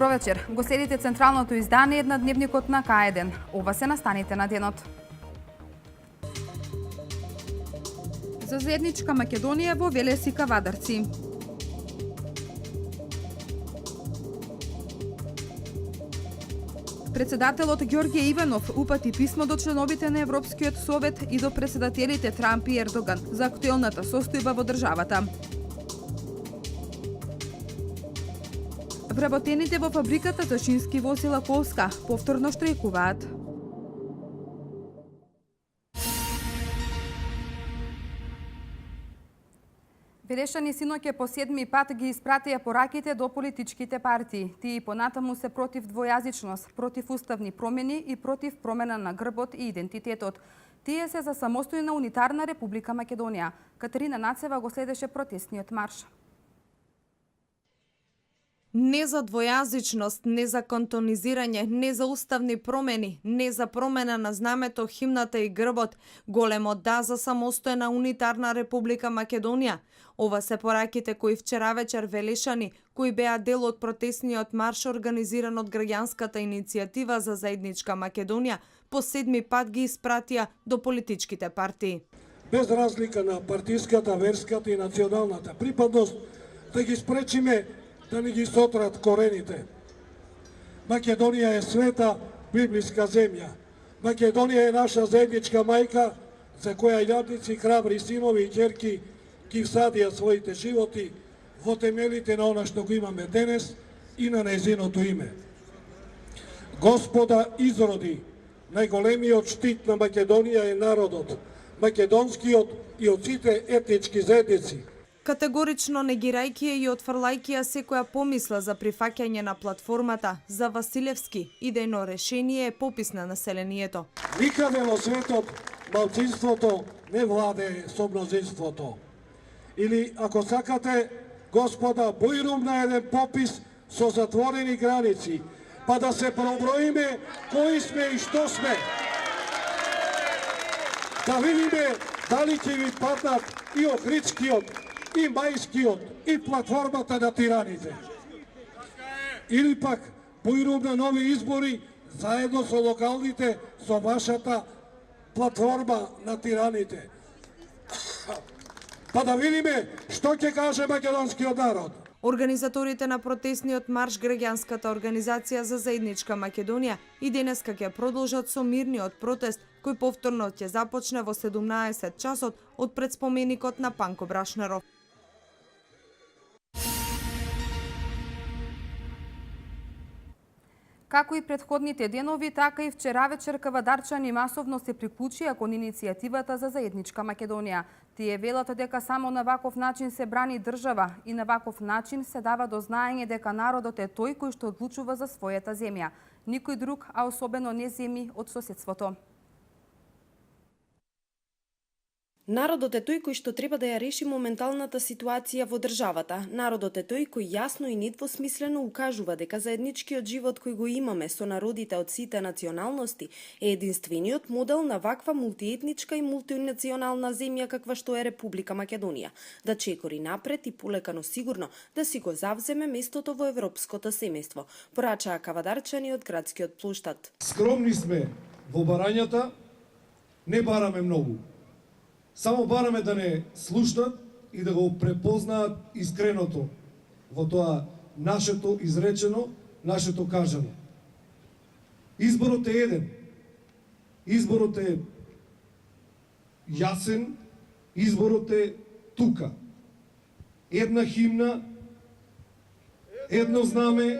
Добро вечер. Го следите централното издание на дневникот на К1. Ова се настаните на денот. За заедничка Македонија во Велес и Кавадарци. Председателот Ѓорѓе Иванов упати писмо до членовите на Европскиот совет и до председателите Трамп и Ердоган за актуелната состојба во државата. Вработените во фабриката за шински возила Колска повторно штрајкуваат. Велешани синоќа по 7 пат ги испратија пораките до политичките партии. Тие понатаму се против двојазичност, против уставни промени и против промена на грбот и идентитетот. Тие се за самостојна унитарна Република Македонија. Катерина Нацева го следеше протестниот марш. Не за двојазичност, не за кантонизирање, не за уставни промени, не за промена на знамето, химната и грбот. Големо да за самостојна унитарна Република Македонија. Ова се пораките кои вчера вечер Велешани, кои беа дел од протестниот марш организиран од граѓанската иницијатива за заедничка Македонија, по 7 пат ги испратија до политичките партии. Без разлика на партиската, верската и националната припадност, да ги спречиме да не ги сотрат корените. Македонија е света библиска земја. Македонија е наша заедничка мајка за која илјадници храбри синови и ќерки ги всадија своите животи во темелите на она што го имаме денес и на нејзиното име. Господа изроди, најголемиот штит на Македонија е народот, македонскиот и од сите етнички заедници. Категорично негирајќи и отфрлајќи секоја помисла за прифаќање на платформата за Василевски, идејно решение е попис на населението. Никаде во светот малцинството не владее со мнозинството. Или, ако сакате, господа, бојрум на еден попис со затворени граници, па да се проброиме кои сме и што сме. Да видиме дали ќе ви паднат и Охридскиот, и Мајскиот, и платформата на тираните. Или пак поирум на нови избори заедно со локалните, со вашата платформа на тираните. Па да видиме што ќе каже македонскиот народ. Организаторите на протестниот марш граѓанската организација за заедничка Македонија и денеска ќе продолжат со мирниот протест кој повторно ќе започне во 17 часот од пред споменикот на Панко Брашнеров. Како и претходните денови, така и вчера вечер кавадарчани масовно се приклучија кон иницијативата за заедничка Македонија. Тие велат дека само на ваков начин се брани држава и на ваков начин се дава до знаење дека народот е тој кој што одлучува за својата земја. Никој друг, а особено не земји од соседството. Народот е тој кој што треба да ја реши моменталната ситуација во државата. Народот е тој кој јасно и недвосмислено укажува дека заедничкиот живот кој го имаме со народите од сите националности е единствениот модел на ваква мултиетничка и мултинационална земја каква што е Република Македонија, да чекори напред и полека но сигурно да си го завземе местото во европското семејство, порачаа кавадарчани од градскиот плоштад. Скромни сме во барањата, не бараме многу. Само бараме да не слушнат и да го препознаат искреното во тоа нашето изречено, нашето кажано. Изборот е еден. Изборот е јасен, изборот е тука. Една химна, едно знаме,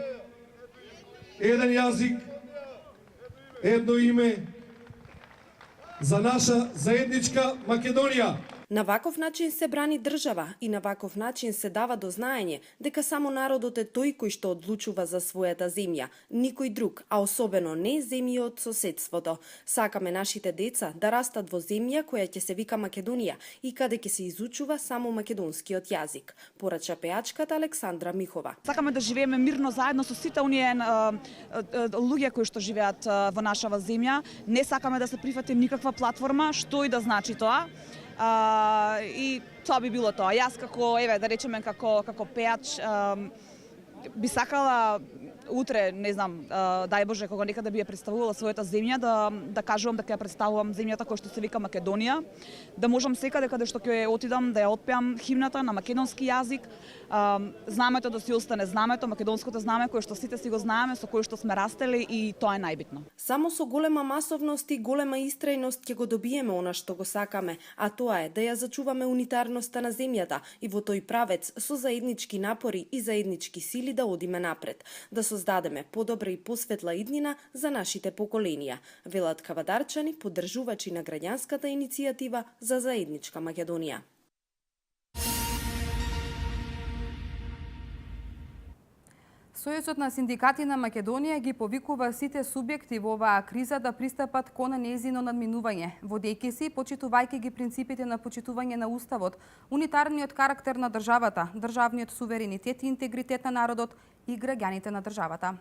еден јазик, едно име, за наша заедничка Македонија. На ваков начин се брани држава и на ваков начин се дава до знаење дека само народот е тој кој што одлучува за својата земја, никој друг, а особено не земји од соседството. Сакаме нашите деца да растат во земја која ќе се вика Македонија и каде ќе се изучува само македонскиот јазик, порача пеачката Александра Михова. Сакаме да живееме мирно заедно со сите оние луѓе кои што живеат во нашава земја. Не сакаме да се прифати никаква платформа, што и да значи тоа. И тоа би било тоа. Јас како, да речеме, како пеач, би сакала утре, не знам, дај Боже, кога некаде би ја представувала својата земја, да кажувам дека ја представувам земјата која што се вика Македонија, да можам секаде каде што ќе отидам да ја отпеам химната на македонски јазик, знамето да си остане знамето, македонското знаме кое што сите си го знаеме, со кое што сме растели и тоа е најбитно. Само со голема масовност и голема истрајност ќе го добиеме она што го сакаме, а тоа е да ја зачуваме унитарноста на земјата и во тој правец со заеднички напори и заеднички сили да одиме напред, да создадеме подобра и посветла иднина за нашите поколенија, велат кавадарчани, поддржувачи на граѓанската иницијатива за заедничка Македонија. Сојузот на синдикати на Македонија ги повикува сите субјекти во оваа криза да пристапат кон нејзино надминување, водејќи се и почитувајќи ги принципите на почитување на уставот, унитарниот карактер на државата, државниот суверенитет и интегритет на народот и граѓаните на државата.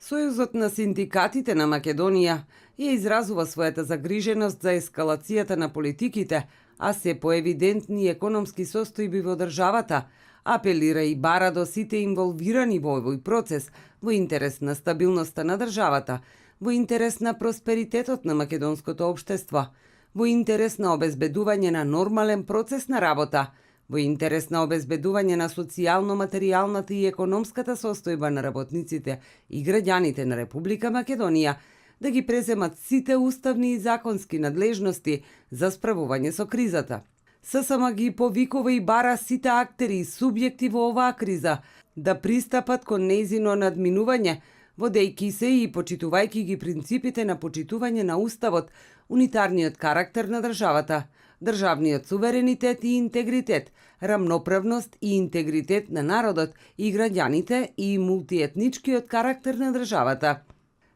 Сојузот на синдикатите на Македонија ја изразува својата загриженост за ескалацијата на политиките, а се поевидентни економски состојби во државата, апелира и бара до сите инволвирани во овој процес во интерес на стабилноста на државата, во интерес на просперитетот на македонското општество, во интерес на обезбедување на нормален процес на работа, во интерес на обезбедување на социјално-материјалната и економската состојба на работниците и граѓаните на Република Македонија, да ги преземат сите уставни и законски надлежности за справување со кризата. ССМ ги повикува и бара сите актери и субјекти во оваа криза да пристапат кон нејзино надминување, водејќи се и почитувајќи ги принципите на почитување на уставот, унитарниот карактер на државата, државниот суверенитет и интегритет, рамноправност и интегритет на народот и граѓаните и мултиетничкиот карактер на државата.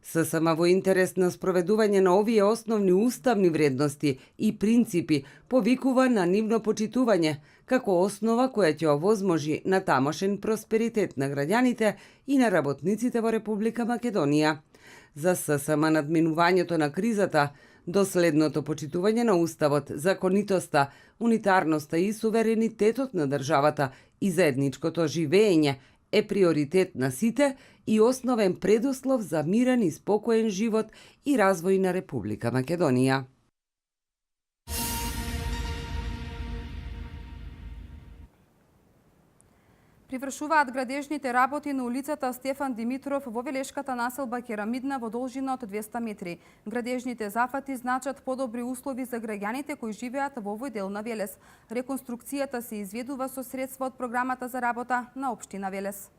ССМ во интерес на спроведување на овие основни уставни вредности и принципи повикува на нивно почитување како основа која ќе овозможи на тамошен просперитет на граѓаните и на работниците во Република Македонија. За ССМ надминувањето на кризата, доследното почитување на уставот, законитоста, унитарноста и суверенитетот на државата и заедничкото живење е приоритет на сите и основен предуслов за мирен и спокоен живот и развој на Република Македонија. Привршуваат градежните работи на улицата Стефан Димитров во Велешката населба Керамидна во должина од 200 метри. Градежните зафати значат подобри услови за граѓаните кои живеат во овој дел на Велес. Реконструкцијата се изведува со средства од програмата за работа на општина Велес.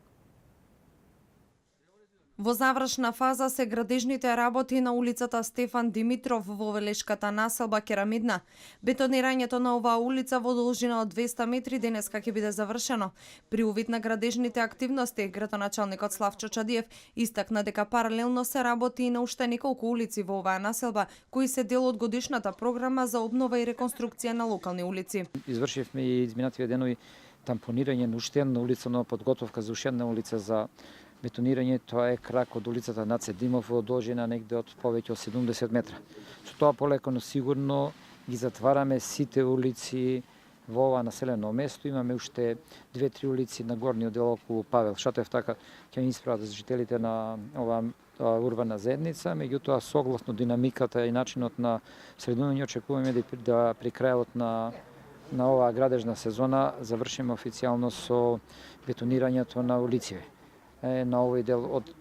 Во завршна фаза се градежните работи на улицата Стефан Димитров во Велешката населба Керамидна. Бетонирањето на оваа улица во должина од 200 метри денеска ќе биде завршено. При увид на градежните активности, градоначалникот Славчо Чадиев истакна дека паралелно се работи и на уште неколку улици во оваа населба, кои се дел од годишната програма за обнова и реконструкција на локални улици. Извршивме и изминативе денови тампонирање на уште една улица, но подготовка за уште една улица за бетонирање. Тоа е крак од улицата Наце Димов во должина негде од повеќе од 70 метра. Со тоа полеко, но сигурно ги затвараме сите улици во ова населено место. Имаме уште 2-3 улици на горниот дел околу Павел Шатев, така ќе исправат жителите на оваа урбана заедница. Меѓутоа, согласно динамиката и начинот на средување, очекуваме да при крајот на оваа градежна сезона завршиме официјално со бетонирањето на улиците на овој дел од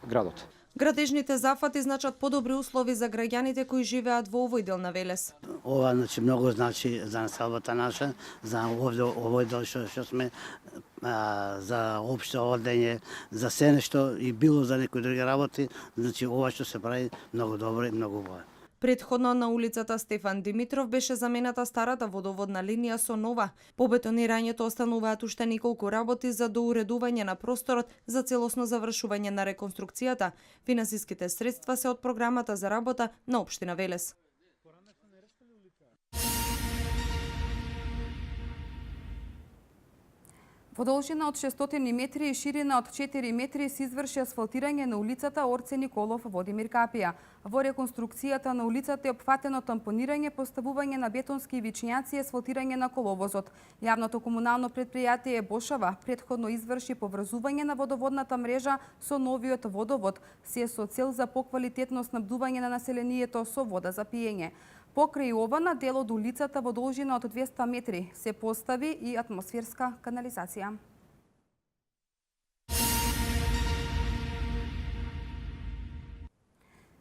градот. Градежните зафати значат подобри услови за граѓаните кои живеат во овој дел на Велес. Ова многу значи за населбата наша, за овој дел што сме, за општо одење, за се нешто и било за некои други работи, значи ова што се прави многу добро и многу убаво. Предходно на улицата Стефан Димитров беше замената старата водоводна линија со нова. По бетонирањето остануваат уште неколку работи за доуредување на просторот за целосно завршување на реконструкцијата. Финансиските средства се од програмата за работа на општина Велес. Во должина од 600 метри и ширина од 4 метри се изврши асфалтирање на улицата Орце Николов Водимир Капија. Во реконструкцијата на улицата е опфатено тампонирање, поставување на бетонски ивичњаци и асфалтирање на коловозот. Јавното комунално предпријатие Бошава претходно изврши поврзување на водоводната мрежа со новиот водовод, се со цел за поквалитетно снабдување на населението со вода за пиење. Покрај ова на дел од улицата во должина од 200 метри се постави и атмосферска канализација.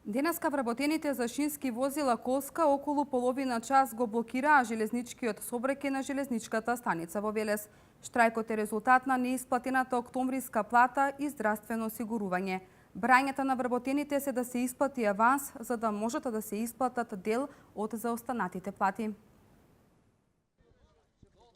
Денеска вработените за шински возила Колска околу половина час го блокираа железничкиот сообраќај на железничката станица во Велес. Штрајкот е резултат на неисплатената октомвриска плата и здравствено осигурување. Брањата на вработените се да се исплати аванс, за да можат да се исплатат дел од заостанатите плати.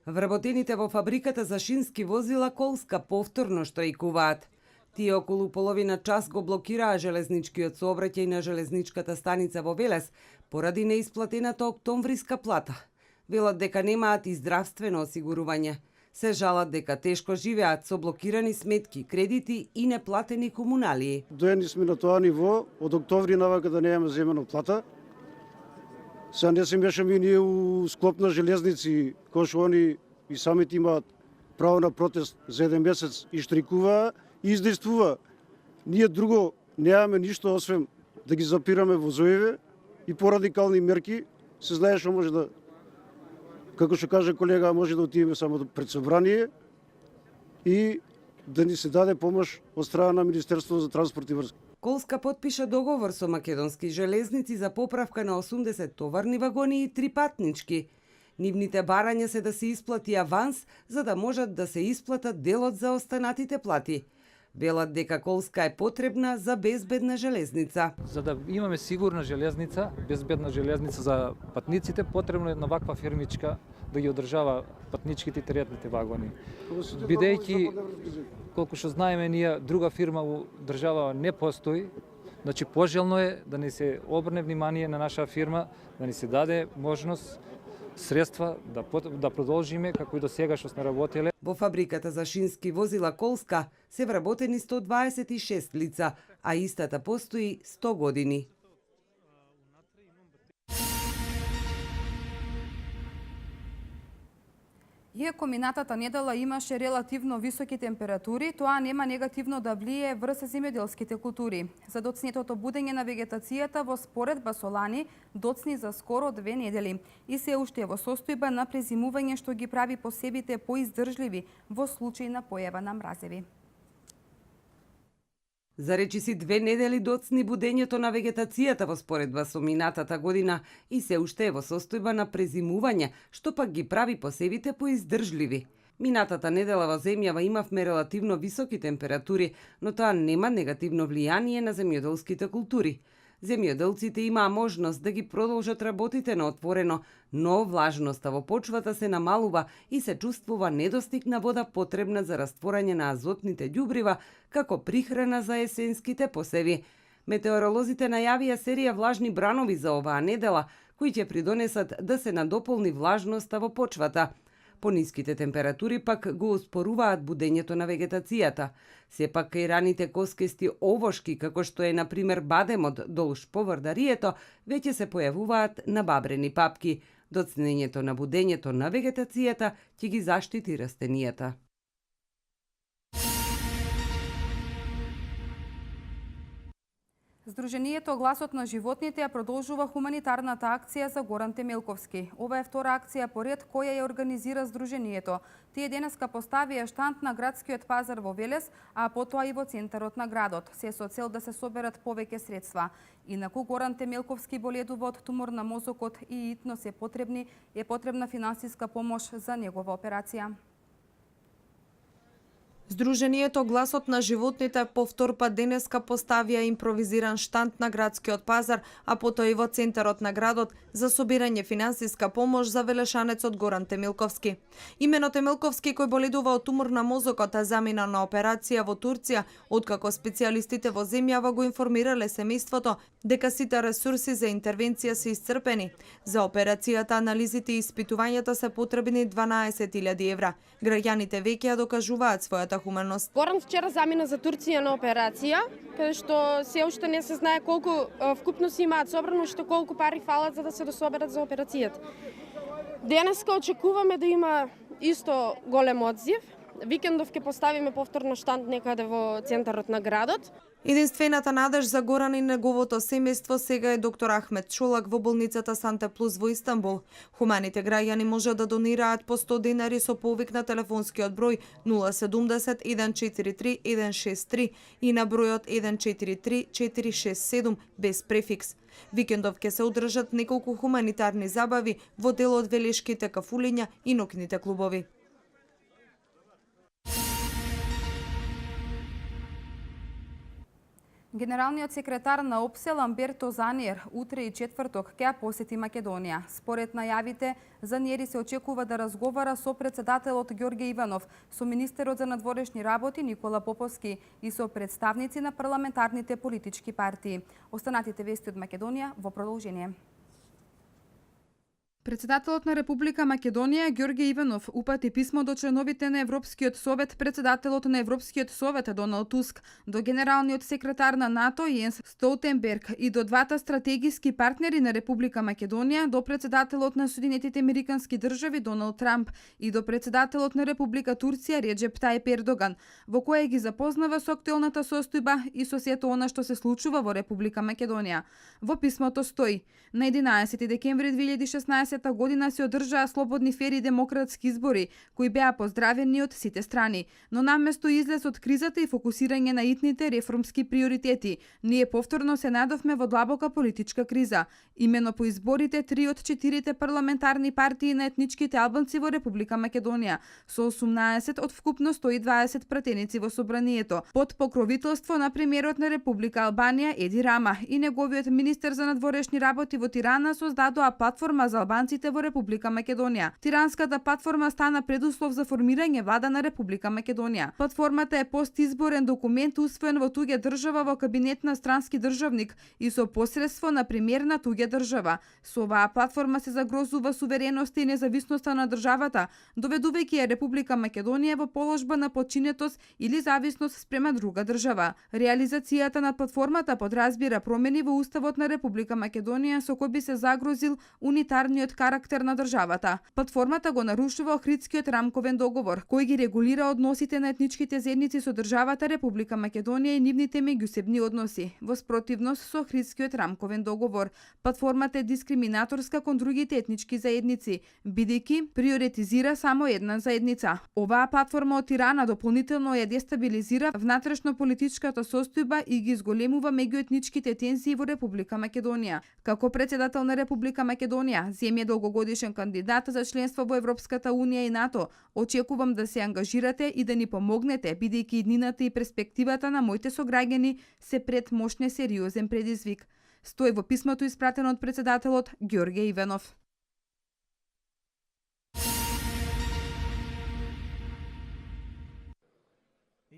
Вработените во фабриката за шински возила Колска повторно штрајкуваат. Тие околу половина час го блокираа железничкиот сообраќај на железничката станица во Велес поради неисплатената октомвриска плата. Велат дека немаат и здравствено осигурување. Се жалат дека тешко живеат со блокирани сметки, кредити и неплатени комуналии. Доени сме на тоа ниво, од октомври навака да немаме земено плата. Сега не се мешаме и ние у склоп на железници, кој што они и самите имаат право на протест за 1 месец и штрикуваа и издействува. Ние друго немаме ништо освен да ги запираме возовиве и порадикални мерки. Се знае што може да, како што каже колега, може да отидеме само пред собрание и да ни се даде помош од страна на Министерството за транспорт и врски. Колска потпиша договор со македонски железници за поправка на 80 товарни вагони и 3 патнички. Нивните барања се да се исплати аванс за да можат да се исплатат делот за останатите плати. Велат дека Колска е потребна за безбедна железница. За да имаме сигурна железница, безбедна железница за патниците, потребно е на ваква фирмичка да ги одржава патничките и теретните вагони. Бидејќи, колку што знаеме ние, друга фирма у држава не постои, значи пожелно е да ни се обрне внимание на наша фирма, да ни се даде можност средства да продолжиме како и до сега што сме работеле. Во фабриката за шински возила Колска се вработени 126 лица, а истата постои 100 години. Иако минатата недела имаше релативно високи температури, тоа нема негативно да влие врз земјоделските култури. За доцнетото будење на вегетацијата во споредба со лани доцни за скоро 2 недели и се уште во состојба на презимување што ги прави посебите поиздржливи во случај на појава на мразеви. За речиси 2 недели доцни будењето на вегетацијата во споредба со минатата година и се уште е во состојба на презимување, што пак ги прави посевите поиздржливи. Минатата недела во земјава имавме релативно високи температури, но тоа нема негативно влијание на земјоделските култури. Земјоделците имаа можност да ги продолжат работите на отворено, но влажноста во почвата се намалува и се чувствува недостиг на вода потребна за растворање на азотните ѓубрива како прихрана за есенските посеви. Метеоролозите најавија серија влажни бранови за оваа недела, кои ќе придонесат да се надополни влажноста во почвата. Пониските температури пак го успоруваат будењето на вегетацијата. Сепак и раните коскести овошки, како што е, например, бадемот долж поврдарието, веќе се појавуваат на бабрени папки. Доцнењето на будењето на вегетацијата ќе ги заштити растенијата. Сдруженијето Гласот на животните ја продолжува хуманитарната акција за Горан Темелковски. Ова е втора акција поред која ја организира Сдруженијето. Тие денеска поставија штанд на градскиот пазар во Велес, а потоа и во центарот на градот, се со цел да се соберат повеќе средства. Инаку Горан Темелковски боледува од тумор на мозокот и итнос е потребна финансиска помош за негова операција. Здруженијето Гласот на животните повтор пат денеска поставија импровизиран штанд на градскиот пазар, а потоа и во центарот на градот за собирање финансиска помош за велешанецот Горан Темилковски. Имено Темилковски, кој боледува од тумор на мозокот, замина на операција во Турција, откако специјалистите во земјава го информирале семејството дека сите ресурси за интервенција се исцрпени. За операцијата, анализите и испитувањата се потребни 12.000 евра. Граѓаните веќе ја докажуваат својата хуманост. Горан вчера замина за Турција на операција, каде што се уште не се знае колку вкупно си имаат собрано, уште колку пари фалат за да се дособерат за операцијата. Денеска очекуваме да има исто голем одзив. Викендов ќе поставиме повторно штанд некаде во центарот на градот. Единствената надеж за Горан и неговото семејство сега е доктор Ахмет Чолак во болницата Санте Плюс во Истанбул. Хуманите граѓани може да донираат по 100 денари со повик на телефонскиот број 070 143 163 и на бројот 143 467 без префикс. Викендов ќе се одржат неколку хуманитарни забави во дел од велешките кафулиња и ноќните клубови. Генералниот секретар на ОПСЕ Ламберто Заниер утре и четврток ќе посети Македонија. Според најавите, Заниери се очекува да разговара со председателот Ѓорѓе Иванов, со министерот за надворешни работи Никола Поповски и со представници на парламентарните политички партии. Останатите вести од Македонија во продолжение. Председателот на Република Македонија Ѓорѓе Иванов упати писмо до членовите на Европскиот совет, председателот на Европскиот совет Доналд Туск, до генералниот секретар на НАТО Јенс Столтенберг и до двата стратегиски партнери на Република Македонија, до председателот на Соединетите Американски држави Доналд Трамп и до председателот на Република Турција Реджеп Тајип Ердоган, во кое ги запознава со актуелната состојба и со сето она што се случува во Република Македонија. Во писмото стои: на 11 декември 2016 година се одржаа слободни, фери и демократски избори, кои беа поздравени од сите страни. Но наместо излез од кризата и фокусирање на итните реформски приоритети, ние повторно се најдовме во длабока политичка криза. Имено по изборите 3 од 4 парламентарни партии на етничките албанци во Република Македонија, со 18 од вкупно 120 пратеници во собранието, под покровителство на премиерот на Република Албанија Еди Рама и неговиот министер за надворешни работи во Тирана, создадоа платформа за албанците во Република Македонија. Тиранската платформа стана предуслов за формирање влада на Република Македонија. Платформата е постизборен документ усвоен во туѓа држава во кабинет на странски државник и со посредство на премиер на туѓа држава. Со оваа платформа се загрозува сувереноста и независноста на државата, доведувајќи ја Република Македонија во положба на подчинетост или зависност спрема друга држава. Реализацијата на платформата подразбира промени во уставот на Република Македонија со кој би се загрозил унитарниот карактер на државата. Платформата го нарушува Охридскиот рамковен договор, кој ги регулира односите на етничките заедници со државата Република Македонија и нивните меѓусебни односи. Во спротивност со Охридскиот рамковен договор, платформата е дискриминаторска кон другите етнички заедници, бидејќи приоритизира само една заедница. Оваа платформа од Тирана дополнително ја дестабилизира внатрешно политичката состојба и ги зголемува меѓуетничките тензии во Република Македонија. Како председател на Република Македонија, земја долгогодишен кандидат за членство во Европската Унија и НАТО, очекувам да се ангажирате и да ни помогнете, бидејќи иднината и перспективата на моите сограѓани се пред мощне сериозен предизвик. Стои во писмото испратено од председателот Ѓорѓе Иванов.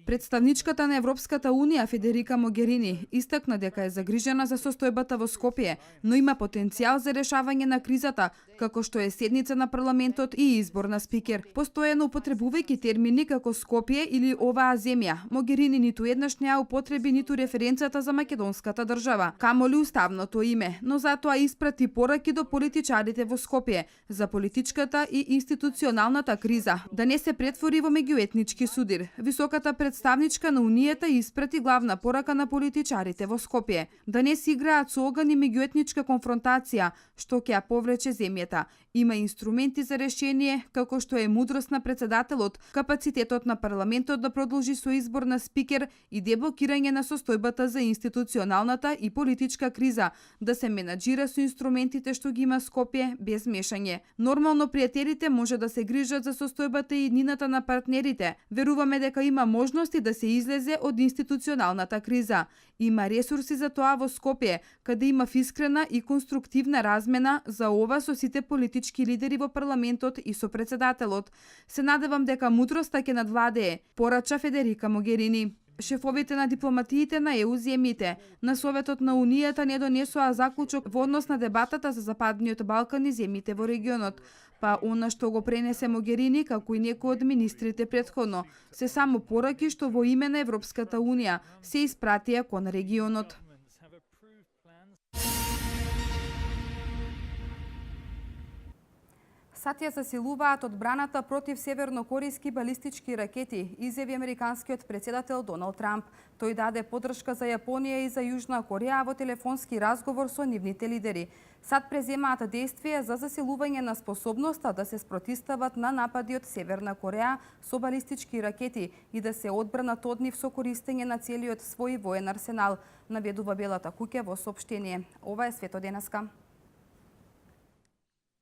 Представничката на Европската Унија Федерика Могерини истакна дека е загрижена за состојбата во Скопје, но има потенцијал за решавање на кризата, како што е седница на парламентот и избор на спикер. Постојано употребувајќи термини како Скопје или оваа земја, Могерини ниту еднаш не ја употреби ниту референцата за македонската држава, камоли уставното име, но затоа испрати пораки до политичарите во Скопје за политичката и институционалната криза, да не се претвори во меѓуетнички судир. Високата представничка на Унијата испрати главна порака на политичарите во Скопје да не се играат со оган и меѓуетничка конфронтација што ќе ја повлече земјата. Има инструменти за решение, како што е мудрост на председателот, капацитетот на парламентот да продолжи со избор на спикер и деблокирање на состојбата за институционалната и политичка криза, да се менаџира со инструментите што ги има Скопје без мешање. Нормално пријателите може да се грижат за состојбата и иднината на партнерите. Веруваме дека има можности да се излезе од институционалната криза. Има ресурси за тоа во Скопје, каде има искрена и конструктивна размена за ова со сите политички лидери во парламентот и со председателот. Се надевам дека мудроста ќе надвладее, порача Федерика Могерини. Шефовите на дипломатиите на ЕУ земјите на Советот на Унијата не донесоа заклучок во однос на дебатата за Западниот Балкан и земјите во регионот, па она што го пренесе Могерини, како и некои од министрите претходно, се само пораки што во име на Европската Унија се испратија кон регионот. Сад ја засилуваат одбраната против севернокорејски балистички ракети, изјави американскиот председател Доналд Трамп. Тој даде поддршка за Јапонија и за Јужна Кореја во телефонски разговор со нивните лидери. Сад преземаат действија за засилување на способноста да се спротистават на напади од Северна Кореја со балистички ракети и да се одбранат од нив со користење на целиот свој воен арсенал, наведува Белата куќа во соопштение. Ова е свето денеска.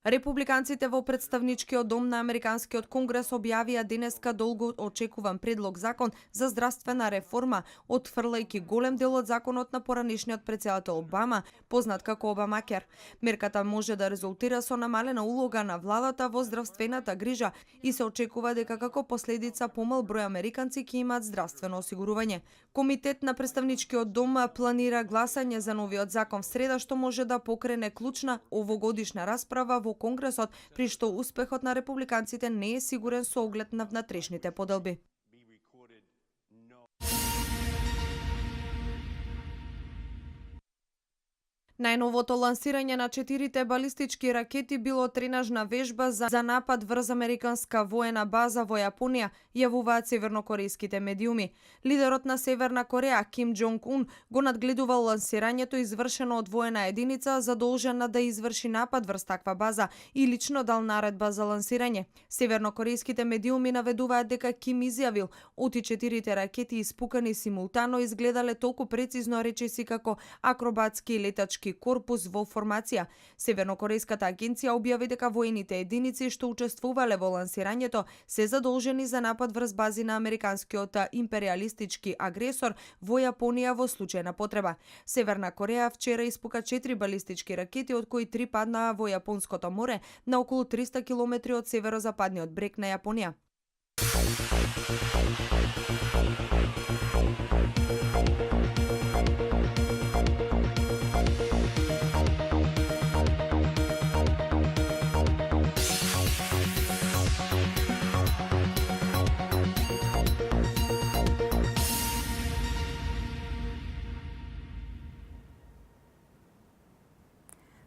Републиканците во представничкиот дом на Американскиот конгрес објавија денеска долго очекуван предлог закон за здравствена реформа, отфрлајќи голем дел од законот на поранешниот председател Обама, познат како Обамакер. Мерката може да резултира со намалена улога на владата во здравствената грижа и се очекува дека како последица помал број американци ќе имаат здравствено осигурување. Комитет на представничкиот дом планира гласање за новиот закон в среда, што може да покрене клучна овогодишна расправа во Конгресот, при што успехот на републиканците не е сигурен со оглед на внатрешните поделби. Најновото лансирање на 4 балистички ракети било тренажна вежба за напад врз американска воена база во Јапонија, јавуваат севернокорејските медиуми. Лидерот на Северна Кореја, Ким Џонг Ун, го надгледувал лансирањето извршено од воена единица задолжена да изврши напад врз таква база и лично дал наредба за лансирање. Севернокорејските медиуми наведуваат дека Ким изјавил: "Оти 4 ракети испукани симултано изгледале толку прецизно речиси како акробатски летачки корпус во формација." Севернокорејската агенција објави дека воените единици што учествувале во лансирањето се задолжени за напад врз бази на американскиот империалистички агресор во Јапонија во случај на потреба. Северна Кореја вчера испука 4 балистички ракети, од кои 3 паднаа во Јапонското море на околу 300 километри од северозападниот брег на Јапонија.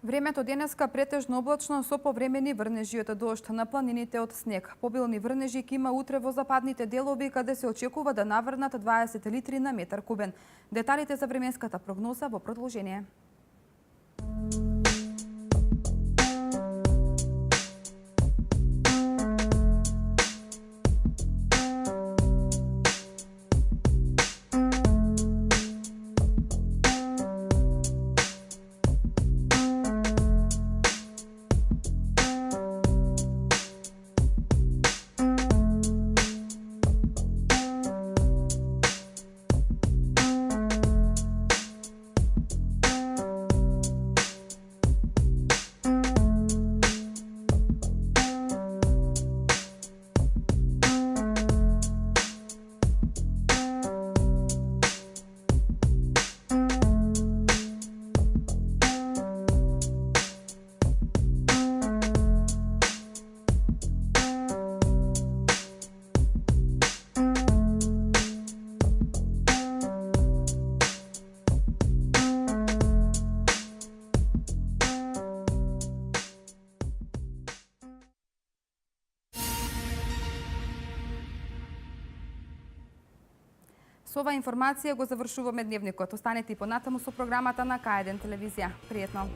Времето денеска претежно облачно со повремени врнежи од дожд, на планините од снег. Побилни врнежи ќе има утре во западните делови, каде се очекува да наврнат 20 литри на метар кубен. Деталите за временската прогноза во продолжение. Со оваа информација го завршуваме дневникот. Останете и понатаму со програмата на К1 телевизија. Пријатно!